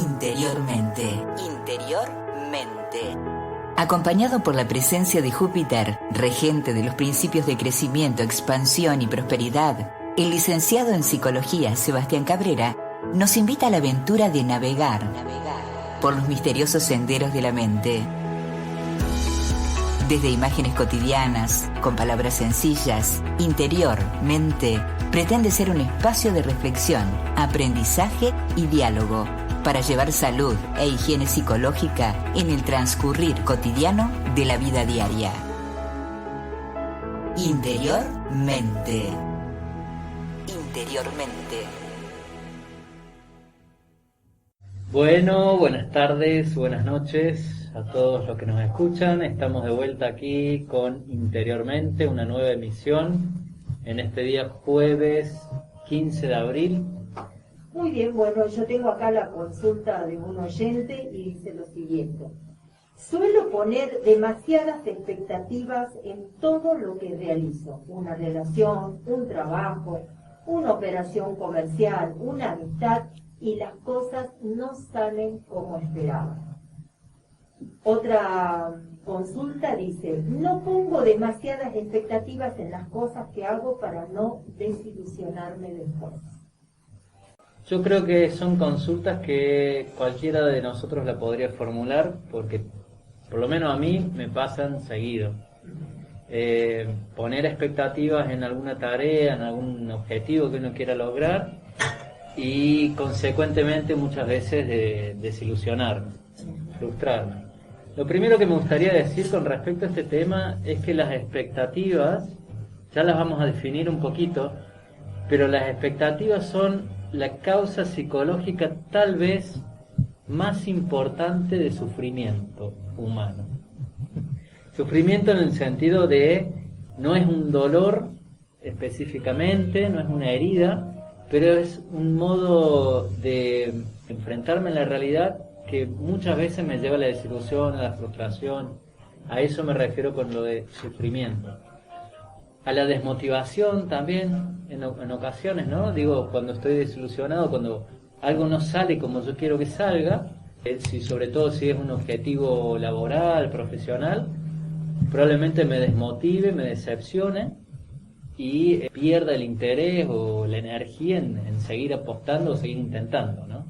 Interiormente. Acompañado por la presencia de Júpiter, regente de los principios de crecimiento, expansión y prosperidad, el licenciado en Psicología Sebastián Cabrera nos invita a la aventura de navegar por los misteriosos senderos de la mente. Desde imágenes cotidianas, con palabras sencillas, Interiormente pretende ser un espacio de reflexión, aprendizaje y diálogo para llevar salud e higiene psicológica en el transcurrir cotidiano de la vida diaria. Interiormente. Bueno, buenas tardes, buenas noches a todos los que nos escuchan. Estamos de vuelta aquí con Interiormente, una nueva emisión en este día jueves 15 de abril. Muy bien, bueno, yo tengo acá la consulta de un oyente y dice lo siguiente. Suelo poner demasiadas expectativas en todo lo que realizo. Una relación, un trabajo, una operación comercial, una amistad, y las cosas no salen como esperaba. Otra consulta dice, no pongo demasiadas expectativas en las cosas que hago para no desilusionarme después. Yo creo que son consultas que cualquiera de nosotros la podría formular, porque por lo menos a mí me pasan seguido. Poner expectativas en alguna tarea, en algún objetivo que uno quiera lograr y consecuentemente muchas veces desilusionarme, frustrarme. Lo primero que me gustaría decir con respecto a este tema es que las expectativas, ya las vamos a definir un poquito, pero las expectativas son la causa psicológica tal vez más importante de sufrimiento humano. Sufrimiento en el sentido de no es un dolor específicamente, no es una herida, pero es un modo de enfrentarme a la realidad que muchas veces me lleva a la desilusión, a la frustración. A eso me refiero con lo de sufrimiento. A la desmotivación también, en ocasiones, ¿no? Digo, cuando estoy desilusionado, cuando algo no sale como yo quiero que salga, sobre todo si es un objetivo laboral, profesional, probablemente me desmotive, me decepcione y pierda el interés o la energía en seguir apostando o seguir intentando, ¿no?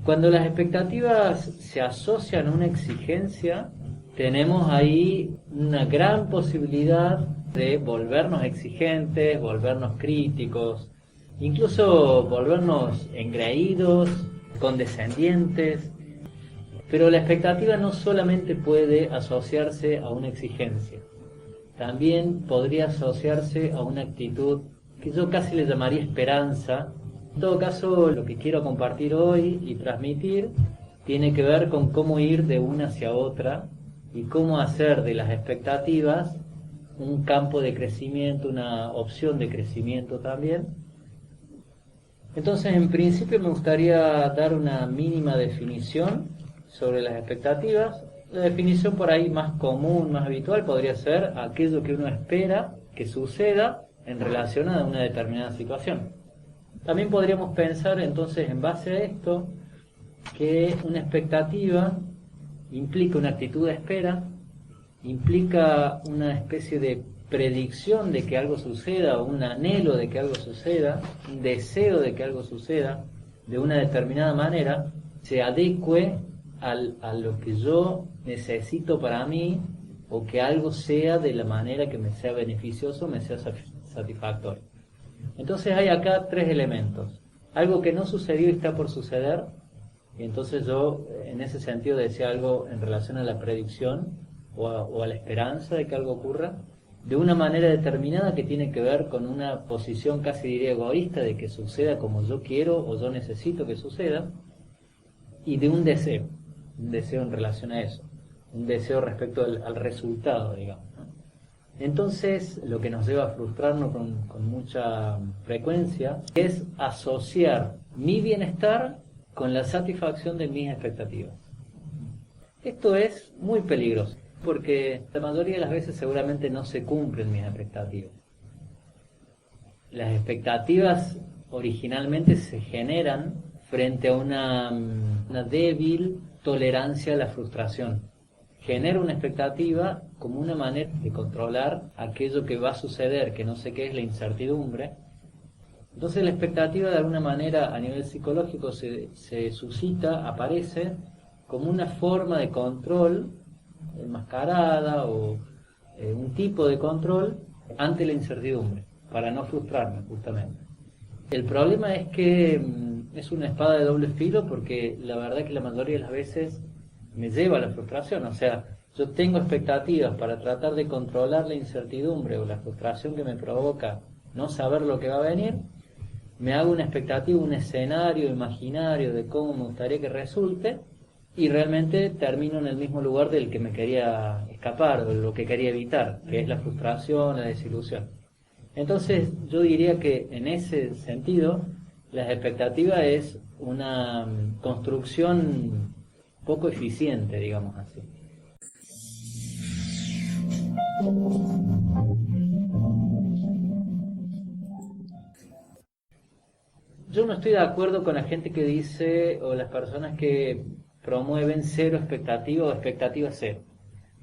Cuando las expectativas se asocian a una exigencia, tenemos ahí una gran posibilidad de volvernos exigentes, volvernos críticos, incluso volvernos engreídos, condescendientes. Pero la expectativa no solamente puede asociarse a una exigencia, también podría asociarse a una actitud que yo casi le llamaría esperanza. En todo caso, lo que quiero compartir hoy y transmitir tiene que ver con cómo ir de una hacia otra y cómo hacer de las expectativas un campo de crecimiento, una opción de crecimiento también. Entonces, en principio me gustaría dar una mínima definición sobre las expectativas. La definición por ahí más común, más habitual, podría ser aquello que uno espera que suceda en relación a una determinada situación. También podríamos pensar entonces, en base a esto, que una expectativa implica una actitud de espera, implica una especie de predicción de que algo suceda, o un anhelo de que algo suceda, un deseo de que algo suceda de una determinada manera, se adecue a lo que yo necesito para mí, o que algo sea de la manera que me sea beneficioso, me sea satisfactorio. Entonces hay acá tres elementos. Algo que no sucedió y está por suceder, y entonces yo en ese sentido decía algo en relación a la predicción o a la esperanza de que algo ocurra, de una manera determinada que tiene que ver con una posición casi diría egoísta de que suceda como yo quiero o yo necesito que suceda, y de un deseo en relación a eso, un deseo respecto al resultado, digamos, ¿no? Entonces, lo que nos lleva a frustrarnos con mucha frecuencia es asociar mi bienestar con la satisfacción de mis expectativas. Esto es muy peligroso, porque la mayoría de las veces seguramente no se cumplen mis expectativas. Las expectativas originalmente se generan frente a una débil tolerancia a la frustración. Genera una expectativa como una manera de controlar aquello que va a suceder, que no sé qué es la incertidumbre. Entonces la expectativa de alguna manera a nivel psicológico se suscita, aparece como una forma de control enmascarada o un tipo de control ante la incertidumbre, para no frustrarme justamente. El problema es que es una espada de doble filo, porque la verdad que la mayoría de las veces me lleva a la frustración. O sea, yo tengo expectativas para tratar de controlar la incertidumbre o la frustración que me provoca no saber lo que va a venir. Me hago una expectativa, un escenario imaginario de cómo me gustaría que resulte, y realmente termino en el mismo lugar del que me quería escapar, o lo que quería evitar, que es la frustración, la desilusión. Entonces yo diría que en ese sentido la expectativa es una construcción poco eficiente, digamos así. Yo no estoy de acuerdo con la gente que dice, o las personas que promueven cero expectativa o expectativa cero.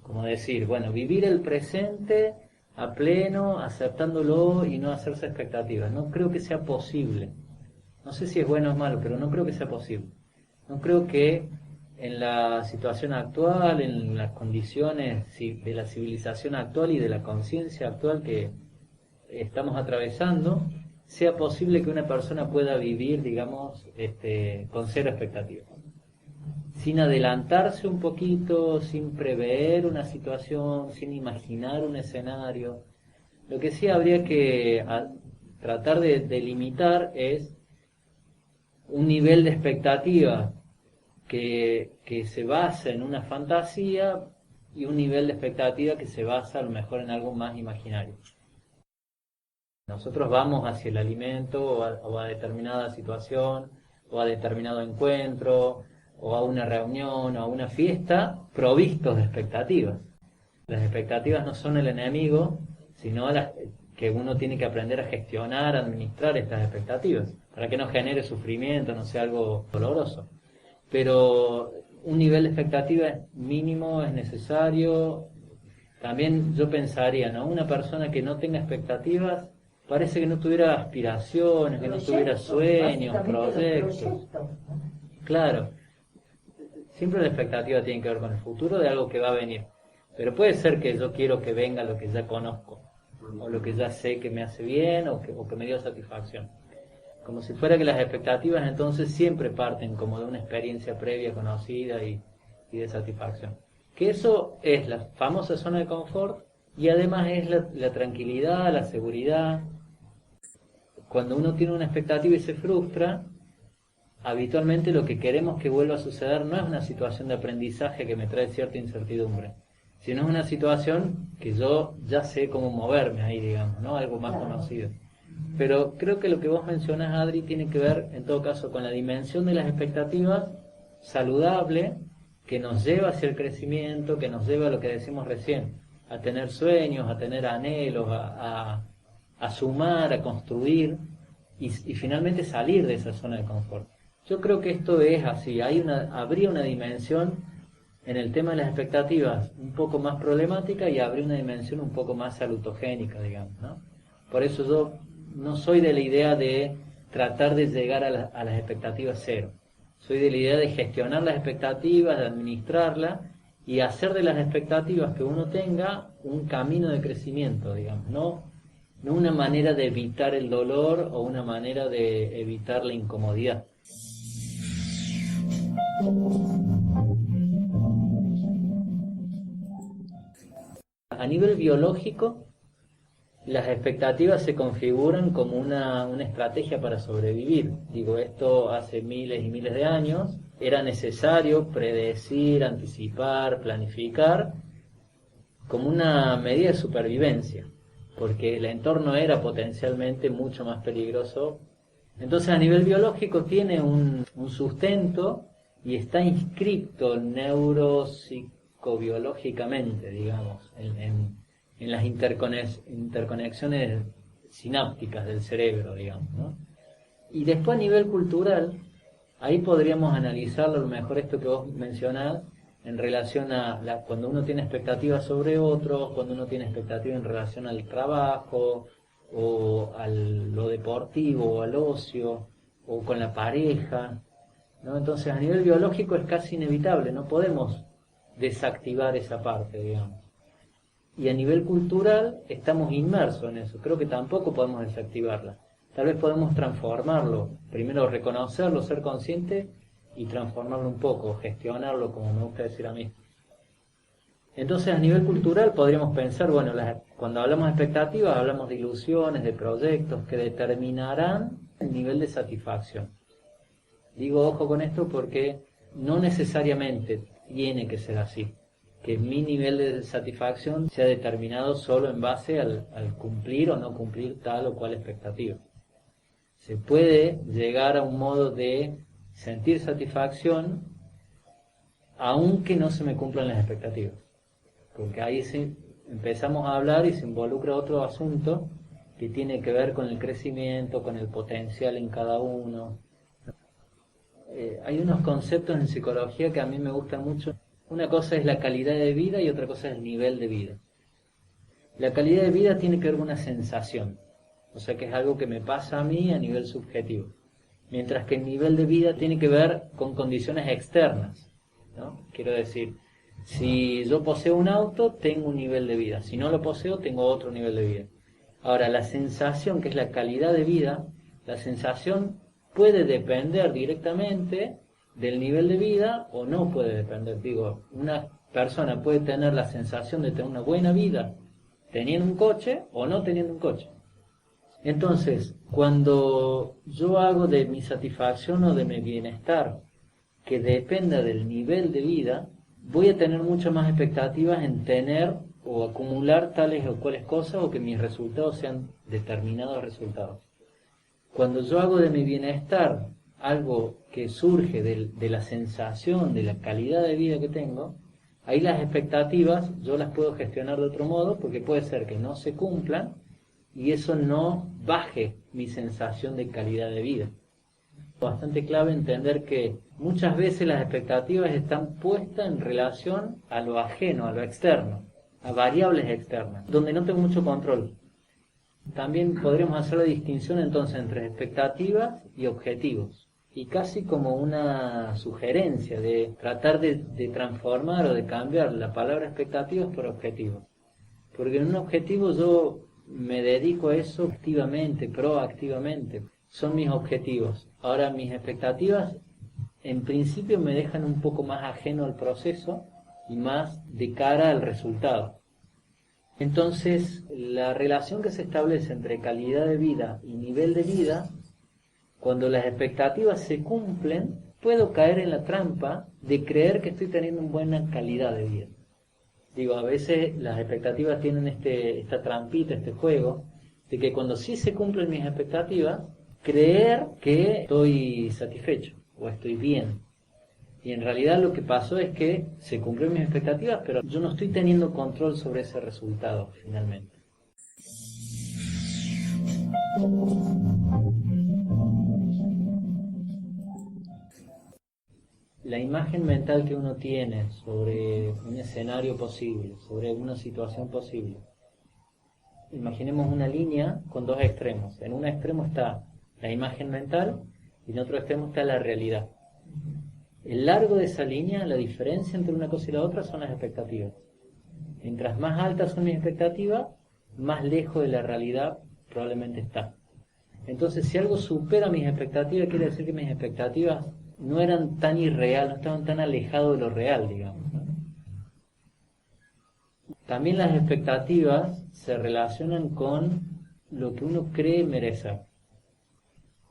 Como decir, bueno, vivir el presente a pleno, aceptándolo y no hacerse expectativas. No creo que sea posible. No sé si es bueno o malo, pero no creo que sea posible. No creo que en la situación actual, en las condiciones de la civilización actual y de la conciencia actual que estamos atravesando, sea posible que una persona pueda vivir, digamos, con cero expectativas. Sin adelantarse un poquito, sin prever una situación, sin imaginar un escenario. Lo que sí habría que tratar de limitar es un nivel de expectativa que se basa en una fantasía, y un nivel de expectativa que se basa a lo mejor en algo más imaginario. Nosotros vamos hacia el alimento o a determinada situación, o a determinado encuentro, o a una reunión, o a una fiesta, provistos de expectativas. Las expectativas no son el enemigo, sino que uno tiene que aprender a gestionar, a administrar estas expectativas, para que no genere sufrimiento, no sea algo doloroso. Pero un nivel de expectativa mínimo es necesario. También yo pensaría, ¿no? Una persona que no tenga expectativas parece que no tuviera aspiraciones, que no tuviera sueños, proyectos. Claro, siempre la expectativa tiene que ver con el futuro de algo que va a venir. Pero puede ser que yo quiero que venga lo que ya conozco, o lo que ya sé que me hace bien, o que me dio satisfacción. Como si fuera que las expectativas entonces siempre parten como de una experiencia previa conocida y de satisfacción. Que eso es la famosa zona de confort, y además es la tranquilidad, la seguridad. Cuando uno tiene una expectativa y se frustra, habitualmente lo que queremos que vuelva a suceder no es una situación de aprendizaje que me trae cierta incertidumbre, sino es una situación que yo ya sé cómo moverme ahí, digamos, ¿no? Algo más conocido. Pero creo que lo que vos mencionás, Adri, tiene que ver, en todo caso, con la dimensión de las expectativas saludable, que nos lleva hacia el crecimiento, que nos lleva a lo que decimos recién, a tener sueños, a tener anhelos, a sumar, a construir, y finalmente salir de esa zona de confort. Yo creo que esto es así. Habría una dimensión en el tema de las expectativas un poco más problemática, y habría una dimensión un poco más salutogénica, digamos, ¿no? Por eso yo no soy de la idea de tratar de llegar a las expectativas cero. Soy de la idea de gestionar las expectativas, de administrarlas, y hacer de las expectativas que uno tenga un camino de crecimiento, digamos, no una manera de evitar el dolor o una manera de evitar la incomodidad. A nivel biológico, las expectativas se configuran como una estrategia para sobrevivir. Digo, esto hace miles y miles de años. Era necesario predecir, anticipar, planificar, como una medida de supervivencia, porque el entorno era potencialmente mucho más peligroso. Entonces, a nivel biológico tiene un sustento y está inscripto neuropsicobiológicamente, digamos, en las interconexiones sinápticas del cerebro, digamos, ¿no? Y después, a nivel cultural, Ahí podríamos analizarlo, a lo mejor esto que vos mencionás, en relación a cuando uno tiene expectativas sobre otros, cuando uno tiene expectativas en relación al trabajo, o a lo deportivo, o al ocio, o con la pareja, ¿no? Entonces a nivel biológico es casi inevitable, no podemos desactivar esa parte, digamos. Y a nivel cultural estamos inmersos en eso, creo que tampoco podemos desactivarla. Tal vez podemos transformarlo, primero reconocerlo, ser consciente y transformarlo un poco, gestionarlo, como me gusta decir a mí. Entonces, a nivel cultural podríamos pensar, bueno, cuando hablamos de expectativas, hablamos de ilusiones, de proyectos que determinarán el nivel de satisfacción. Digo ojo con esto porque no necesariamente tiene que ser así, que mi nivel de satisfacción sea determinado solo en base al cumplir o no cumplir tal o cual expectativa. Se puede llegar a un modo de sentir satisfacción aunque no se me cumplan las expectativas. Porque ahí empezamos a hablar y se involucra otro asunto que tiene que ver con el crecimiento, con el potencial en cada uno. Hay unos conceptos en psicología que a mí me gustan mucho. Una cosa es la calidad de vida y otra cosa es el nivel de vida. La calidad de vida tiene que ver con una sensación, o sea que es algo que me pasa a mí a nivel subjetivo. Mientras que el nivel de vida tiene que ver con condiciones externas, ¿no? Quiero decir, si yo poseo un auto, tengo un nivel de vida. Si no lo poseo, tengo otro nivel de vida. Ahora, la sensación, que es la calidad de vida, la sensación puede depender directamente del nivel de vida o no puede depender. Digo, una persona puede tener la sensación de tener una buena vida teniendo un coche o no teniendo un coche. Entonces, cuando yo hago de mi satisfacción o de mi bienestar que dependa del nivel de vida, voy a tener muchas más expectativas en tener o acumular tales o cuales cosas o que mis resultados sean determinados resultados. Cuando yo hago de mi bienestar algo que surge de la sensación, de la calidad de vida que tengo, ahí las expectativas yo las puedo gestionar de otro modo porque puede ser que no se cumplan y eso no baje mi sensación de calidad de vida. Bastante clave entender que muchas veces las expectativas están puestas en relación a lo ajeno, a lo externo, a variables externas, donde no tengo mucho control. También podríamos hacer la distinción entonces entre expectativas y objetivos, y casi como una sugerencia de tratar de transformar o de cambiar la palabra expectativas por objetivos. Porque en un objetivo yo me dedico a eso activamente, proactivamente. Son mis objetivos. Ahora mis expectativas en principio me dejan un poco más ajeno al proceso y más de cara al resultado. Entonces la relación que se establece entre calidad de vida y nivel de vida, cuando las expectativas se cumplen, puedo caer en la trampa de creer que estoy teniendo una buena calidad de vida. Digo, a veces las expectativas tienen esta trampita, este juego, de que cuando sí se cumplen mis expectativas, creer que estoy satisfecho o estoy bien. Y en realidad lo que pasó es que se cumplieron mis expectativas, pero yo no estoy teniendo control sobre ese resultado finalmente. La imagen mental que uno tiene sobre un escenario posible, sobre una situación posible. Imaginemos una línea con dos extremos. En un extremo está la imagen mental y en otro extremo está la realidad. El largo de esa línea, la diferencia entre una cosa y la otra son las expectativas. Mientras más altas son mis expectativas, más lejos de la realidad probablemente está. Entonces, si algo supera mis expectativas, quiere decir que mis expectativas no eran tan irreales, no estaban tan alejados de lo real, digamos, ¿no? También las expectativas se relacionan con lo que uno cree merecer.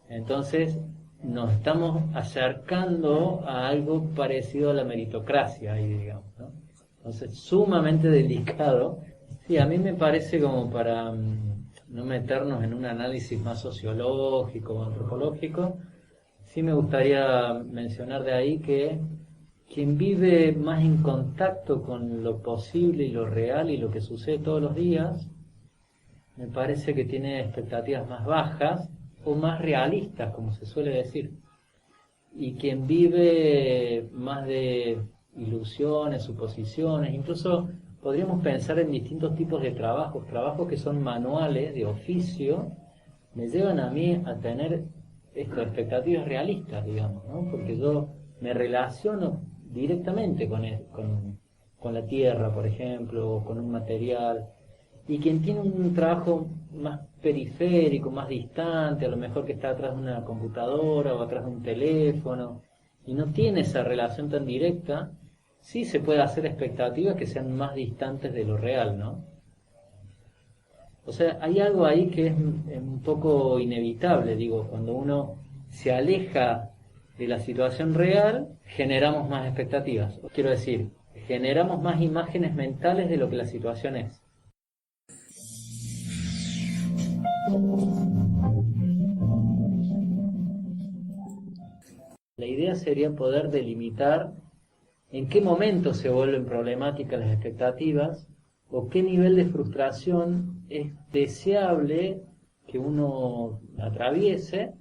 Entonces, nos estamos acercando a algo parecido a la meritocracia, ahí, digamos, ¿no? Entonces, sumamente delicado. Sí, a mí me parece como para no meternos en un análisis más sociológico o antropológico, sí me gustaría mencionar de ahí que quien vive más en contacto con lo posible y lo real y lo que sucede todos los días, me parece que tiene expectativas más bajas o más realistas, como se suele decir. y quien vive más de ilusiones, suposiciones, incluso podríamos pensar en distintos tipos de trabajos que son manuales, de oficio, me llevan a mí a tener expectativas realistas, digamos, ¿no? Porque yo me relaciono directamente con la tierra, por ejemplo, o con un material, y quien tiene un trabajo más periférico, más distante, a lo mejor que está atrás de una computadora o atrás de un teléfono, y no tiene esa relación tan directa, sí se puede hacer expectativas que sean más distantes de lo real, ¿no? O sea, hay algo ahí que es un poco inevitable, digo, cuando uno se aleja de la situación real, generamos más expectativas. Quiero decir, generamos más imágenes mentales de lo que la situación es. La idea sería poder delimitar en qué momento se vuelven problemáticas las expectativas o qué nivel de frustración es deseable que uno atraviese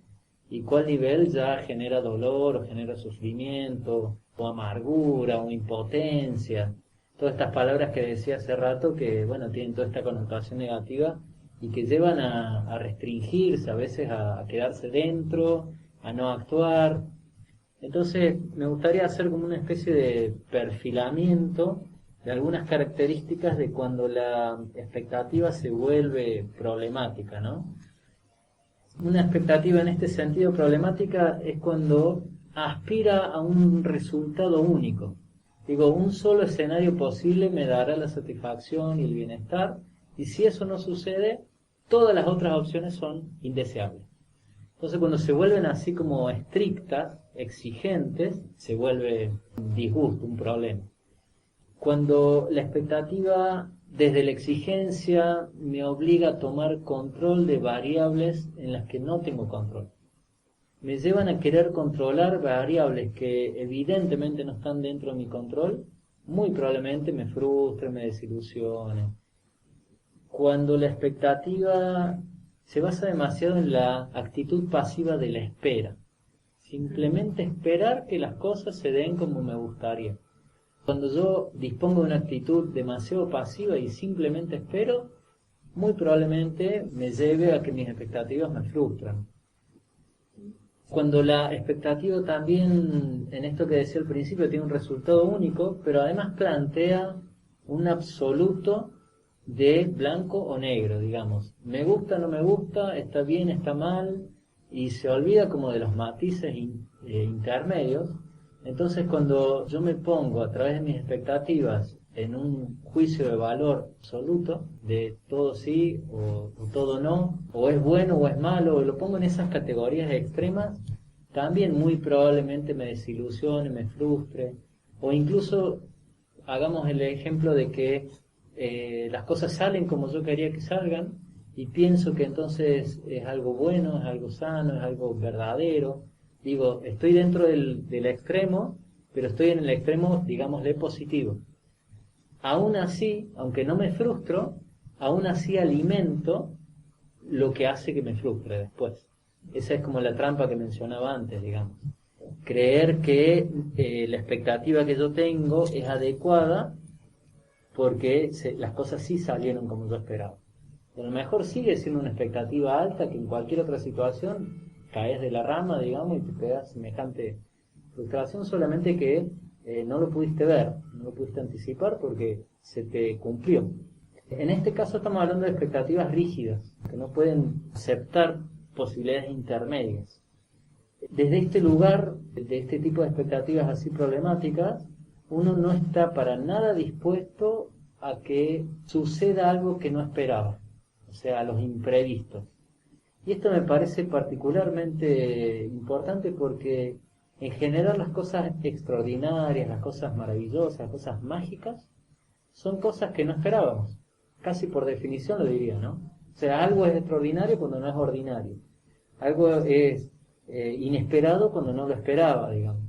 y cuál nivel ya genera dolor o genera sufrimiento o amargura o impotencia. Todas estas palabras que decía hace rato que, bueno, tienen toda esta connotación negativa y que llevan a restringirse, a veces a quedarse dentro, a no actuar. Entonces me gustaría hacer como una especie de perfilamiento de algunas características de cuando la expectativa se vuelve problemática, ¿no? Una expectativa en este sentido problemática es cuando aspira a un resultado único. Digo, un solo escenario posible me dará la satisfacción y el bienestar, y si eso no sucede, todas las otras opciones son indeseables. Entonces cuando se vuelven así como estrictas, exigentes, se vuelve un disgusto, un problema. Cuando la expectativa desde la exigencia me obliga a tomar control de variables en las que no tengo control. Me llevan a querer controlar variables que evidentemente no están dentro de mi control, muy probablemente me frustre, me desilusione. Cuando la expectativa se basa demasiado en la actitud pasiva de la espera. Simplemente esperar que las cosas se den como me gustaría. Cuando yo dispongo de una actitud demasiado pasiva y simplemente espero, muy probablemente me lleve a que mis expectativas me frustran. Cuando la expectativa también, en esto que decía al principio, tiene un resultado único, pero además plantea un absoluto de blanco o negro, digamos. Me gusta, no me gusta, está bien, está mal, y se olvida como de los matices intermedios. Entonces cuando yo me pongo a través de mis expectativas en un juicio de valor absoluto, de todo sí o todo no, o es bueno o es malo, o lo pongo en esas categorías extremas, también muy probablemente me desilusione, me frustre, o incluso hagamos el ejemplo de que las cosas salen como yo quería que salgan, y pienso que entonces es algo bueno, es algo sano, es algo verdadero. Digo, estoy dentro del extremo, pero estoy en el extremo, digámosle, positivo. Aún así, aunque no me frustro, aún así alimento lo que hace que me frustre después. Esa es como la trampa que mencionaba antes, digamos. Creer que la expectativa que yo tengo es adecuada porque las cosas sí salieron como yo esperaba. A lo mejor sigue siendo una expectativa alta que en cualquier otra situación caes de la rama, digamos, y te pegas semejante frustración, solamente que no lo pudiste ver, no lo pudiste anticipar porque se te cumplió. En este caso estamos hablando de expectativas rígidas, que no pueden aceptar posibilidades intermedias. Desde este lugar, de este tipo de expectativas así problemáticas, uno no está para nada dispuesto a que suceda algo que no esperaba, o sea, a los imprevistos. Y esto me parece particularmente importante porque en general las cosas extraordinarias, las cosas maravillosas, las cosas mágicas, son cosas que no esperábamos. Casi por definición lo diría, ¿no? O sea, algo es extraordinario cuando no es ordinario. Algo es inesperado cuando no lo esperaba, digamos.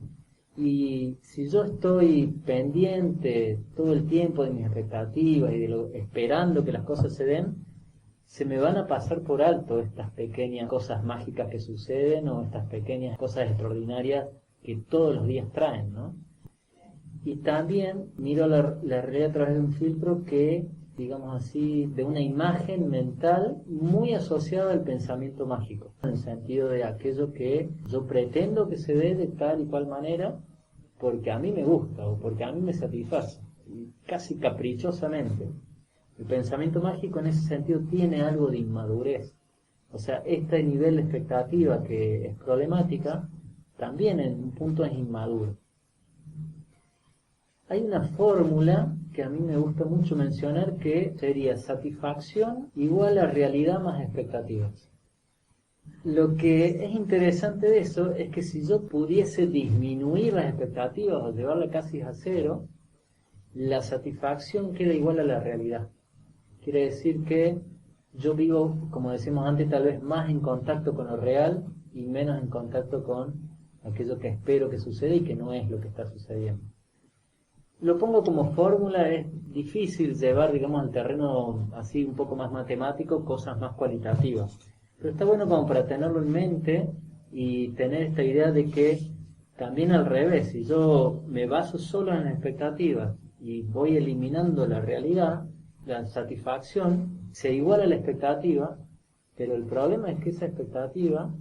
Y si yo estoy pendiente todo el tiempo de mis expectativas y esperando que las cosas se den, se me van a pasar por alto estas pequeñas cosas mágicas que suceden o estas pequeñas cosas extraordinarias que todos los días traen, ¿no? Y también miro la realidad a través de un filtro que, digamos así, de una imagen mental muy asociada al pensamiento mágico, en el sentido de aquello que yo pretendo que se dé de tal y cual manera porque a mí me gusta o porque a mí me satisface, y casi caprichosamente. El pensamiento mágico en ese sentido tiene algo de inmadurez. O sea, este nivel de expectativa que es problemática, también en un punto es inmaduro. Hay una fórmula que a mí me gusta mucho mencionar que sería satisfacción igual a realidad más expectativas. Lo que es interesante de eso es que si yo pudiese disminuir las expectativas o llevarla casi a cero, la satisfacción queda igual a la realidad. Quiere decir que yo vivo, como decimos antes, tal vez más en contacto con lo real y menos en contacto con aquello que espero que suceda y que no es lo que está sucediendo. Lo pongo como fórmula, es difícil llevar, digamos, al terreno así un poco más matemático, cosas más cualitativas. Pero está bueno como para tenerlo en mente y tener esta idea de que también al revés, si yo me baso solo en las expectativas y voy eliminando la realidad, la satisfacción se iguala a la expectativa, pero el problema es que esa expectativa,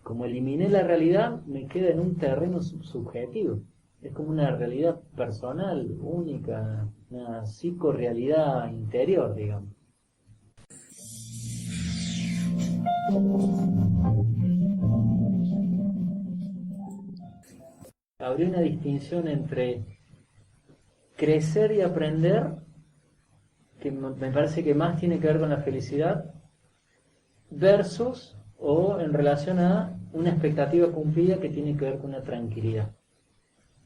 como eliminé la realidad, me queda en un terreno subjetivo. Es como una realidad personal, única, una psicorrealidad interior, digamos. Habría una distinción entre crecer y aprender, que me parece que más tiene que ver con la felicidad, versus o en relación a una expectativa cumplida que tiene que ver con una tranquilidad,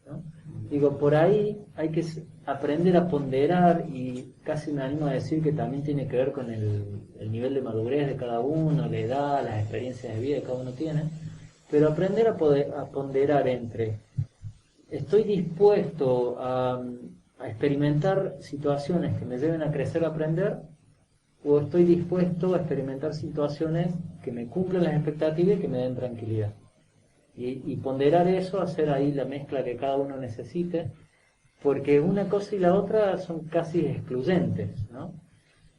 ¿no? Digo, por ahí hay que aprender a ponderar y casi me animo a decir que también tiene que ver con el nivel de madurez de cada uno, la edad, las experiencias de vida que cada uno tiene, pero aprender a ponderar entre estoy dispuesto a experimentar situaciones que me lleven a crecer, a aprender, o estoy dispuesto a experimentar situaciones que me cumplen las expectativas y que me den tranquilidad. Y ponderar eso, hacer ahí la mezcla que cada uno necesite, porque una cosa y la otra son casi excluyentes, ¿no?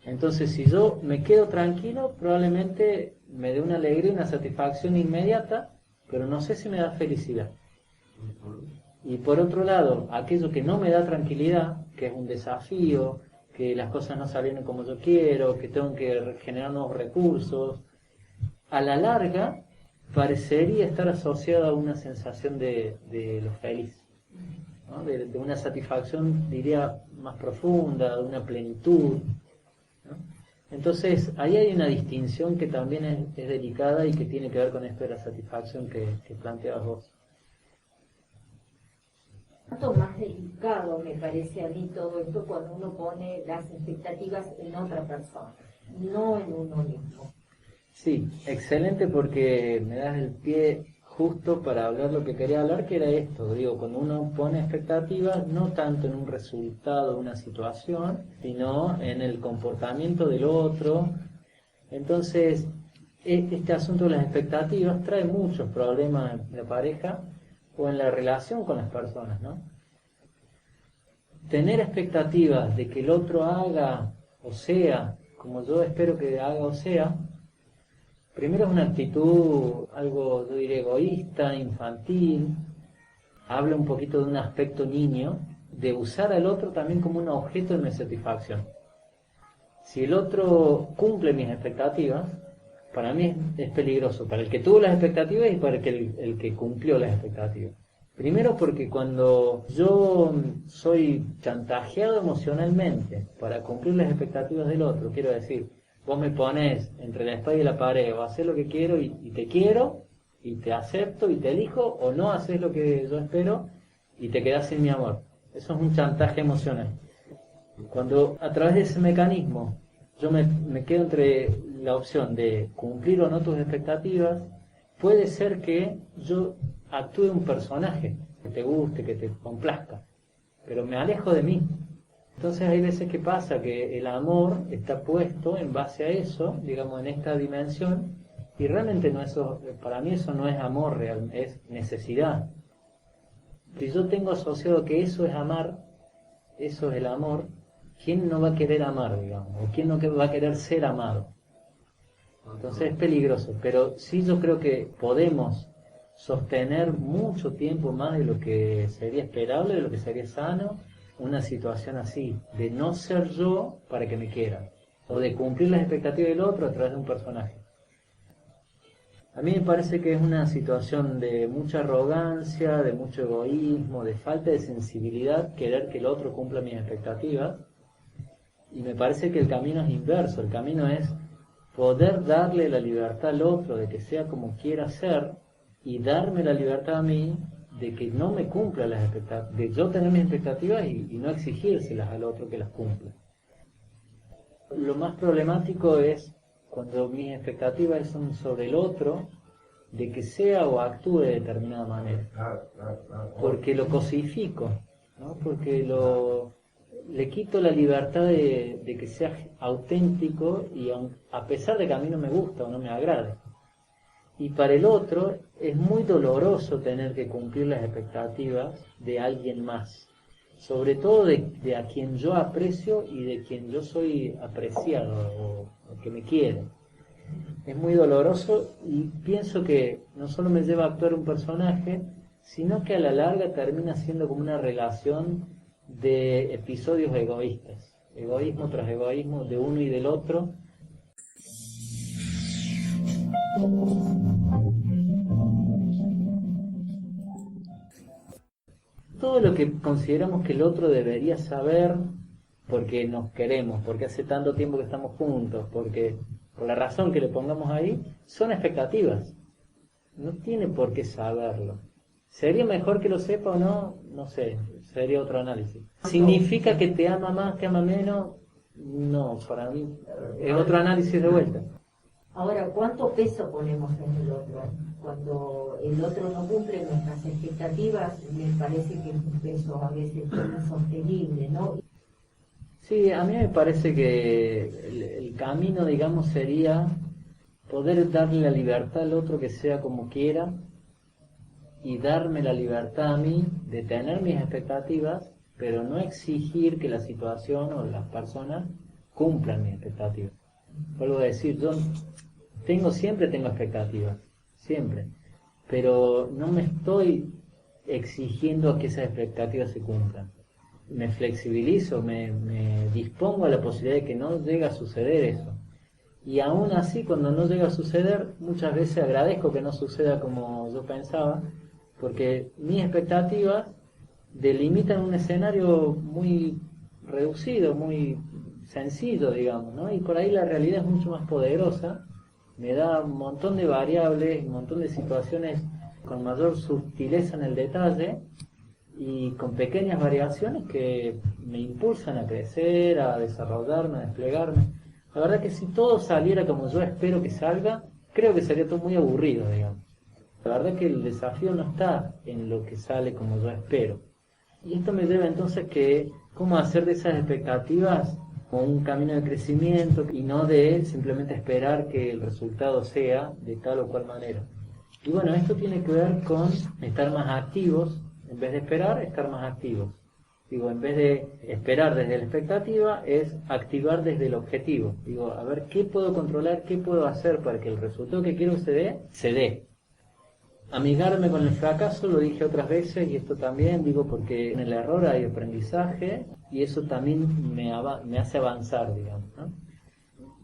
Entonces, si yo me quedo tranquilo, probablemente me dé una alegría, una satisfacción inmediata, pero no sé si me da felicidad. Y por otro lado, aquello que no me da tranquilidad, que es un desafío, que las cosas no salieron como yo quiero, que tengo que generar nuevos recursos, a la larga parecería estar asociado a una sensación de lo feliz, ¿no? De una satisfacción, diría, más profunda, de una plenitud, ¿no? Entonces, ahí hay una distinción que también es delicada y que tiene que ver con esto de la satisfacción que planteabas vos. Tanto más delicado me parece a mí todo esto cuando uno pone las expectativas en otra persona, no en uno mismo. Sí, excelente, porque me das el pie justo para hablar lo que quería hablar, que era esto. Digo, cuando uno pone expectativas, no tanto en un resultado de una situación, sino en el comportamiento del otro. Entonces, este asunto de las expectativas trae muchos problemas en la pareja o en la relación con las personas, ¿no? Tener expectativas de que el otro haga o sea como yo espero que haga o sea, primero es una actitud algo, yo diría, egoísta, infantil, habla un poquito de un aspecto niño, de usar al otro también como un objeto de mi satisfacción. Si el otro cumple mis expectativas, para mí es peligroso, para el que tuvo las expectativas y para el que cumplió las expectativas. Primero porque cuando yo soy chantajeado emocionalmente para cumplir las expectativas del otro, quiero decir, vos me pones entre la espada y la pared, o haces lo que quiero y te acepto y te elijo, o no haces lo que yo espero y te quedás sin mi amor. Eso es un chantaje emocional. Cuando a través de ese mecanismo yo me quedo entre la opción de cumplir o no tus expectativas, puede ser que yo actúe un personaje que te guste, que te complazca, pero me alejo de mí. Entonces hay veces que pasa que el amor está puesto en base a eso, digamos, en esta dimensión, Y realmente no eso, para mí eso no es amor real, es necesidad. Si yo tengo asociado que eso es amar, eso es el amor, ¿quién no va a querer amar, digamos? ¿O quién no va a querer ser amado? Entonces es peligroso, pero sí yo creo que podemos sostener mucho tiempo más de lo que sería esperable, de lo que sería sano, una situación así, de no ser yo para que me quieran, o de cumplir las expectativas del otro a través de un personaje. A mí me parece que es una situación de mucha arrogancia, de mucho egoísmo, de falta de sensibilidad, querer que el otro cumpla mis expectativas, y me parece que el camino es inverso, el camino es poder darle la libertad al otro de que sea como quiera ser, y darme la libertad a mí de que no me cumpla las expectativas, de yo tener mis expectativas y no exigírselas al otro que las cumpla. Lo más problemático es cuando mis expectativas son sobre el otro, de que sea o actúe de determinada manera. Porque lo cosifico, ¿no? Porque le quito la libertad de que sea auténtico, y a pesar de que a mí no me gusta o no me agrade. Y para el otro es muy doloroso tener que cumplir las expectativas de alguien más, sobre todo de a quien yo aprecio y de quien yo soy apreciado o que me quiere. Es muy doloroso, y pienso que no solo me lleva a actuar un personaje, sino que a la larga termina siendo como una relación de episodios egoístas, egoísmo tras egoísmo de uno y del otro. Todo lo que consideramos que el otro debería saber porque nos queremos, porque hace tanto tiempo que estamos juntos, porque por la razón que le pongamos ahí, son expectativas. No tiene por qué saberlo. ¿Sería mejor que lo sepa o no? No sé, sería otro análisis. ¿Significa que te ama más, que ama menos? No, para mí es otro análisis de vuelta. Ahora, ¿cuánto peso ponemos en el otro? Cuando el otro no cumple nuestras expectativas, me parece que es un peso a veces insostenible, ¿no? Sí, a mí me parece que el camino, digamos, sería poder darle la libertad al otro que sea como quiera, y darme la libertad a mí de tener mis expectativas, pero no exigir que la situación o las personas cumplan mis expectativas. Vuelvo a decir, yo siempre tengo expectativas, siempre, pero no me estoy exigiendo a que esas expectativas se cumplan. Me flexibilizo, me dispongo a la posibilidad de que no llegue a suceder eso. Y aún así, cuando no llega a suceder, muchas veces agradezco que no suceda como yo pensaba, porque mis expectativas delimitan un escenario muy reducido, muy sencillo, digamos, ¿no? Y por ahí la realidad es mucho más poderosa, me da un montón de variables, un montón de situaciones con mayor sutileza en el detalle, y con pequeñas variaciones que me impulsan a crecer, a desarrollarme, a desplegarme. La verdad que si todo saliera como yo espero que salga, creo que sería todo muy aburrido, digamos. La verdad que el desafío no está en lo que sale como yo espero. Y esto me lleva entonces que cómo hacer de esas expectativas como un camino de crecimiento, y no de simplemente esperar que el resultado sea de tal o cual manera. Y bueno, esto tiene que ver con estar más activos. En vez de esperar, estar más activos. Digo, en vez de esperar desde la expectativa, es activar desde el objetivo. Digo, a ver, ¿qué puedo controlar? ¿Qué puedo hacer para que el resultado que quiero se dé? Amigarme con el fracaso, lo dije otras veces, y esto también digo porque en el error hay aprendizaje, y eso también me hace avanzar, digamos, ¿no?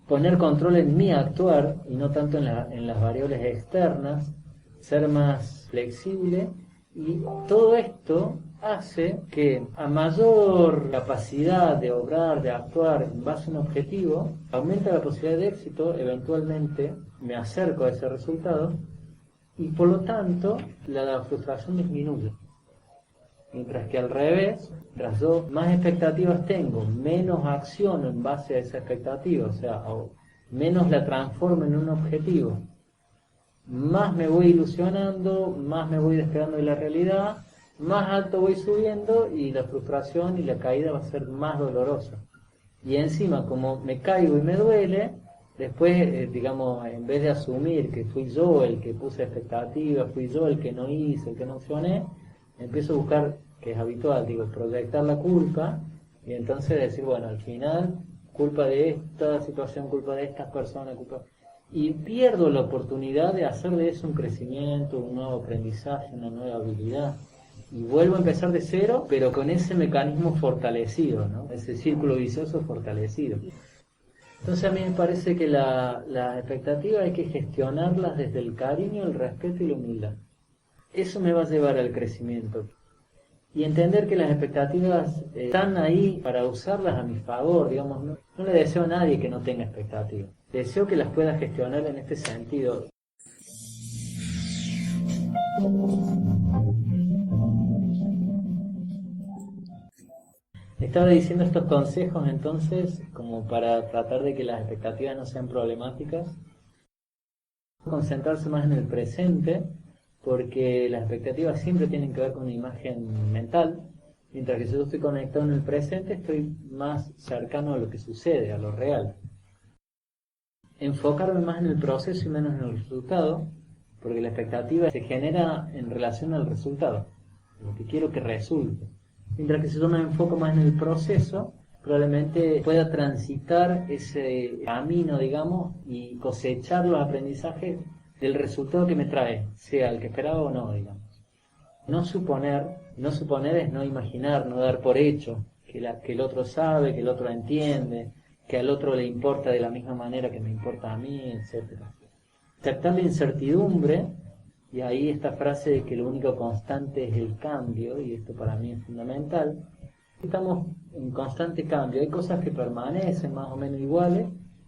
Poner control en mi actuar, y no tanto en las variables externas, ser más flexible. Y todo esto hace que a mayor capacidad de obrar, de actuar en base a un objetivo, aumenta la posibilidad de éxito, eventualmente me acerco a ese resultado, y por lo tanto la frustración disminuye. Mientras que al revés, mientras yo más expectativas tengo, menos acciono en base a esa expectativa, o sea, menos la transformo en un objetivo, más me voy ilusionando, más me voy despegando de la realidad, más alto voy subiendo, y la frustración y la caída va a ser más dolorosa. Y encima, como me caigo y me duele, Después, digamos, en vez de asumir que fui yo el que puse expectativas, fui yo el que no hice, el que no accioné, empiezo a buscar, que es habitual, digo, proyectar la culpa y entonces decir, bueno, al final, culpa de esta situación, culpa de estas personas, culpa... Y pierdo la oportunidad de hacer de eso un crecimiento, un nuevo aprendizaje, una nueva habilidad. Y vuelvo a empezar de cero, pero con ese mecanismo fortalecido, ¿no? Ese círculo vicioso fortalecido. Entonces a mí me parece que las expectativas hay que gestionarlas desde el cariño, el respeto y la humildad. Eso me va a llevar al crecimiento. Y entender que las expectativas están ahí para usarlas a mi favor, digamos, no le deseo a nadie que no tenga expectativas. Deseo que las pueda gestionar en este sentido. Estaba diciendo estos consejos entonces como para tratar de que las expectativas no sean problemáticas, concentrarse más en el presente, porque las expectativas siempre tienen que ver con una imagen mental, mientras que si yo estoy conectado en el presente estoy más cercano a lo que sucede, a lo real. Enfocarme más en el proceso y menos en el resultado, porque la expectativa se genera en relación al resultado, lo que quiero que resulte. Mientras que si yo me enfoco más en el proceso, probablemente pueda transitar ese camino, digamos, y cosechar los aprendizajes del resultado que me trae, sea el que esperaba o no, digamos. No suponer es no imaginar, no dar por hecho que el otro sabe, que el otro entiende, que al otro le importa de la misma manera que me importa a mí, etc. Aceptar la incertidumbre. Y ahí esta frase de que lo único constante es el cambio, y esto para mí es fundamental. Estamos en constante cambio, hay cosas que permanecen más o menos iguales,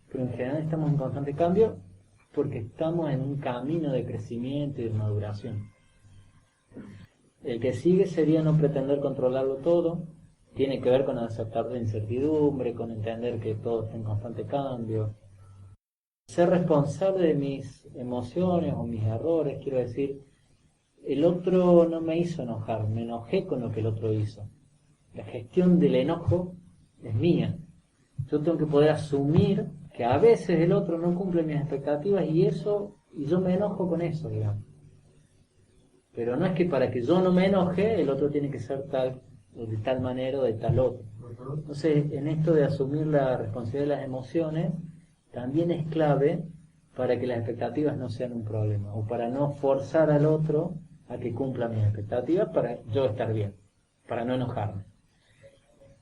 pero en general estamos en constante cambio porque estamos en un camino de crecimiento y de maduración. El que sigue sería no pretender controlarlo todo, tiene que ver con aceptar la incertidumbre, con entender que todo está en constante cambio. Ser responsable de mis emociones o mis errores, quiero decir, el otro no me hizo enojar, me enojé con lo que el otro hizo. La gestión del enojo es mía. Yo tengo que poder asumir que a veces el otro no cumple mis expectativas y yo me enojo con eso, digamos. Pero no es que para que yo no me enoje, el otro tiene que ser tal, o de tal manera o de tal otro. Entonces, en esto de asumir la responsabilidad de las emociones, también es clave para que las expectativas no sean un problema, o para no forzar al otro a que cumpla mis expectativas para yo estar bien, para no enojarme.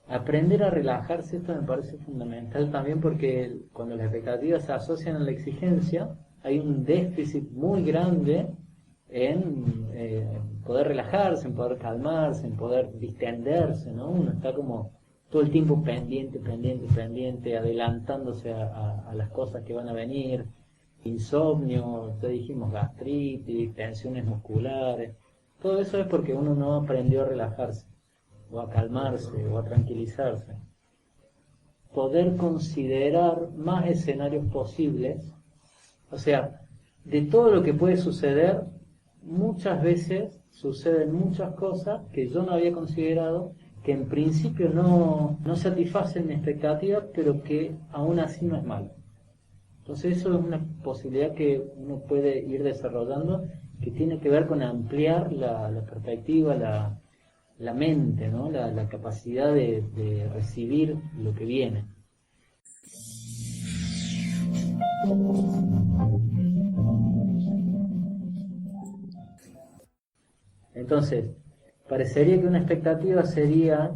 Aprender a relajarse, esto me parece fundamental también porque cuando las expectativas se asocian a la exigencia, hay un déficit muy grande en poder relajarse, en poder calmarse, en poder distenderse, ¿no? Uno está como todo el tiempo pendiente, adelantándose a las cosas que van a venir, insomnio, ya dijimos gastritis, tensiones musculares, todo eso es porque uno no aprendió a relajarse, o a calmarse, o a tranquilizarse. Poder considerar más escenarios posibles, o sea, de todo lo que puede suceder, muchas veces suceden muchas cosas que yo no había considerado, que en principio no satisfacen mi expectativa, pero que aún así no es malo. Entonces eso es una posibilidad que uno puede ir desarrollando, que tiene que ver con ampliar la perspectiva, la mente, ¿no? La capacidad de recibir lo que viene. Entonces, parecería que una expectativa sería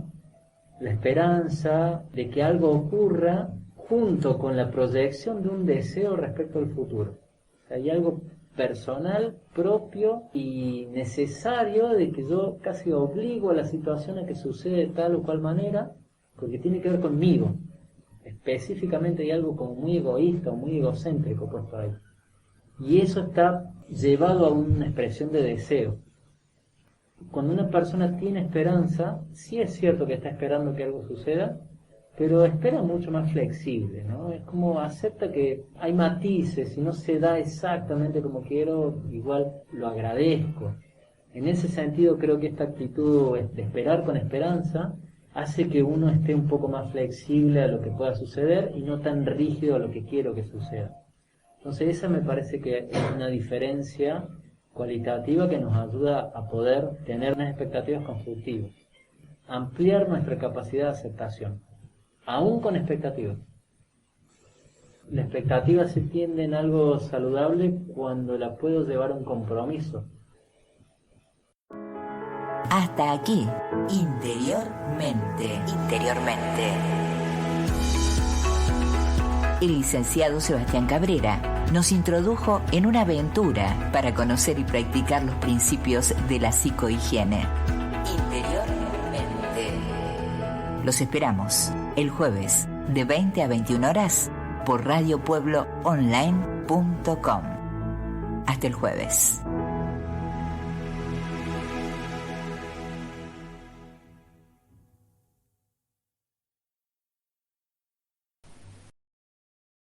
la esperanza de que algo ocurra junto con la proyección de un deseo respecto al futuro. O sea, hay algo personal, propio y necesario de que yo casi obligo a la situación a que suceda de tal o cual manera, porque tiene que ver conmigo. Específicamente hay algo como muy egoísta o muy egocéntrico puesto ahí. Y eso está llevado a una expresión de deseo. Cuando una persona tiene esperanza, sí es cierto que está esperando que algo suceda, pero espera mucho más flexible, ¿no? Es como acepta que hay matices, si no se da exactamente como quiero, igual lo agradezco. En ese sentido creo que esta actitud de esperar con esperanza hace que uno esté un poco más flexible a lo que pueda suceder y no tan rígido a lo que quiero que suceda. Entonces esa me parece que es una diferencia cualitativa que nos ayuda a poder tener unas expectativas constructivas, ampliar nuestra capacidad de aceptación, aún con expectativas. La expectativa se tiende en algo saludable cuando la puedo llevar a un compromiso. Hasta aquí, Interiormente. El licenciado Sebastián Cabrera nos introdujo en una aventura para conocer y practicar los principios de la psicohigiene. Interiormente. Los esperamos el jueves de 20 a 21 horas por radiopuebloonline.com. Hasta el jueves.